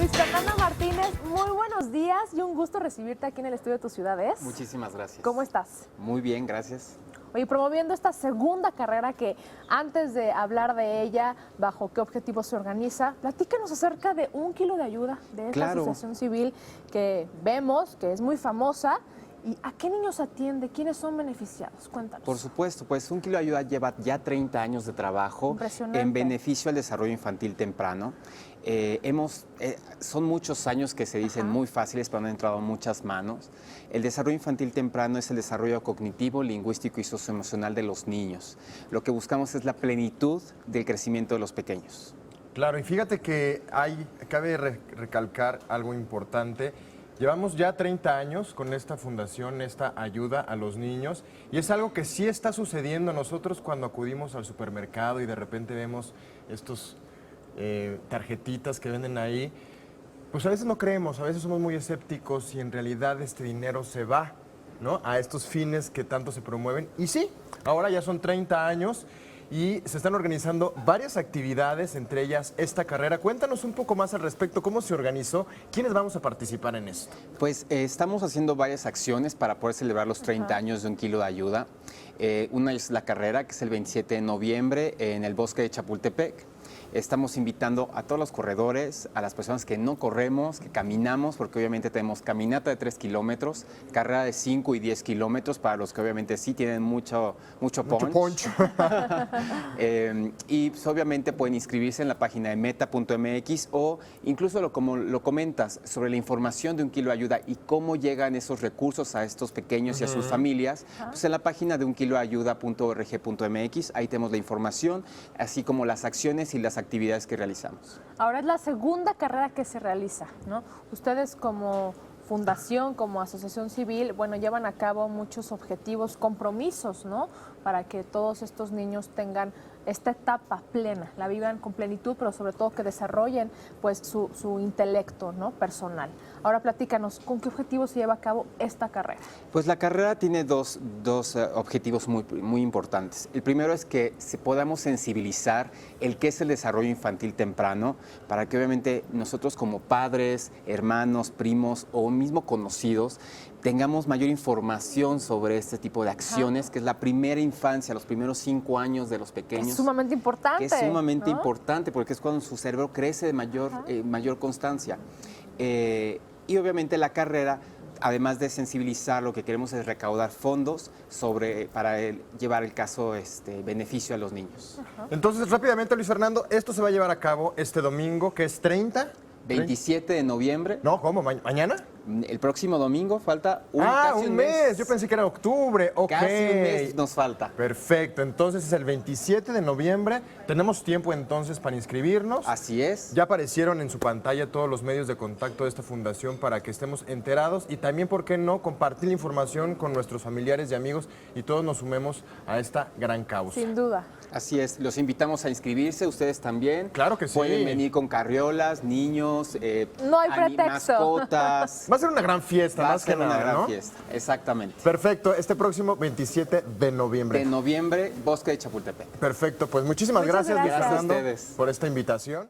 Luis Fernando Martínez, muy buenos días y un gusto recibirte aquí en el estudio de Tu Ciudad Es. Muchísimas gracias. ¿Cómo estás? Muy bien, gracias. Oye, promoviendo esta segunda carrera que antes de hablar de ella, bajo qué objetivo se organiza, platícanos acerca de 1 kilo de ayuda de esta asociación civil que vemos, que es muy famosa. ¿Y a qué niños atiende? ¿Quiénes son beneficiados? Cuéntanos. Por supuesto, pues 1 kilo de ayuda lleva ya 30 años de trabajo Impresionante. en beneficio al desarrollo infantil temprano. Son muchos años que se dicen muy fáciles, pero han entrado muchas manos. El desarrollo infantil temprano es el desarrollo cognitivo, lingüístico y socioemocional de los niños. Lo que buscamos es la plenitud del crecimiento de los pequeños. Claro, y fíjate que cabe recalcar algo importante. Llevamos ya 30 años con esta fundación, esta ayuda a los niños, y es algo que sí está sucediendo. Nosotros cuando acudimos al supermercado y de repente vemos estos tarjetitas que venden ahí, pues a veces no creemos, a veces somos muy escépticos y en realidad este dinero se va, ¿no?, a estos fines que tanto se promueven. Y sí, ahora ya son 30 años y se están organizando varias actividades, entre ellas esta carrera. Cuéntanos un poco más al respecto, ¿cómo se organizó? ¿Quiénes vamos a participar en esto? Pues estamos haciendo varias acciones para poder celebrar los 30 años de 1 kilo de ayuda. Una es la carrera, que es el 27 de noviembre en el bosque de Chapultepec. Estamos invitando a todos los corredores, a las personas que no corremos, que caminamos, porque obviamente tenemos caminata de 3 kilómetros, carrera de 5 y 10 kilómetros, para los que obviamente sí tienen mucho punch. Y pues, obviamente pueden inscribirse en la página de meta.mx o incluso como lo comentas, sobre la información de 1 kilo de ayuda y cómo llegan esos recursos a estos pequeños y a sus familias, pues en la página de 1kiloayuda.org.mx, ahí tenemos la información, así como las acciones y las actividades que realizamos. Ahora es la segunda carrera que se realiza, ¿no? Ustedes como fundación, como asociación civil, bueno, llevan a cabo muchos objetivos, compromisos, ¿no?, para que todos estos niños tengan esta etapa plena, la vivan con plenitud, pero sobre todo que desarrollen pues su intelecto, ¿no?, personal. Ahora platícanos, ¿con qué objetivo se lleva a cabo esta carrera? Pues la carrera tiene dos objetivos muy importantes. El primero es que podamos sensibilizar el qué es el desarrollo infantil temprano, para que obviamente nosotros como padres, hermanos, primos o mismo conocidos tengamos mayor información sobre este tipo de acciones, que es la primera infancia, los primeros 5 años de los pequeños. Es sumamente importante. Que es sumamente ¿no?, importante, porque es cuando su cerebro crece de mayor constancia. Y obviamente la carrera, además de sensibilizar, lo que queremos es recaudar fondos para llevar el caso beneficio a los niños. Entonces, rápidamente, Luis Fernando, esto se va a llevar a cabo este domingo, que es 27 de noviembre. No, ¿cómo? ¿Mañana? El próximo domingo falta casi un mes. Yo pensé que era octubre. Okay. Casi un mes nos falta. Perfecto. Entonces es el 27 de noviembre. Tenemos tiempo entonces para inscribirnos. Así es. Ya aparecieron en su pantalla todos los medios de contacto de esta fundación para que estemos enterados y también, ¿por qué no?, compartir la información con nuestros familiares y amigos y todos nos sumemos a esta gran causa. Sin duda. Así es, los invitamos a inscribirse, ustedes también. Claro que sí. Pueden venir con carriolas, niños, no hay pretexto. Mascotas. Va a ser una gran fiesta, más que nada, una gran ¿no? fiesta, exactamente. Perfecto, este próximo 27 de noviembre. De noviembre, Bosque de Chapultepec. Perfecto, pues muchas gracias, Luis gracias. Fernando, Gracias a ustedes por esta invitación.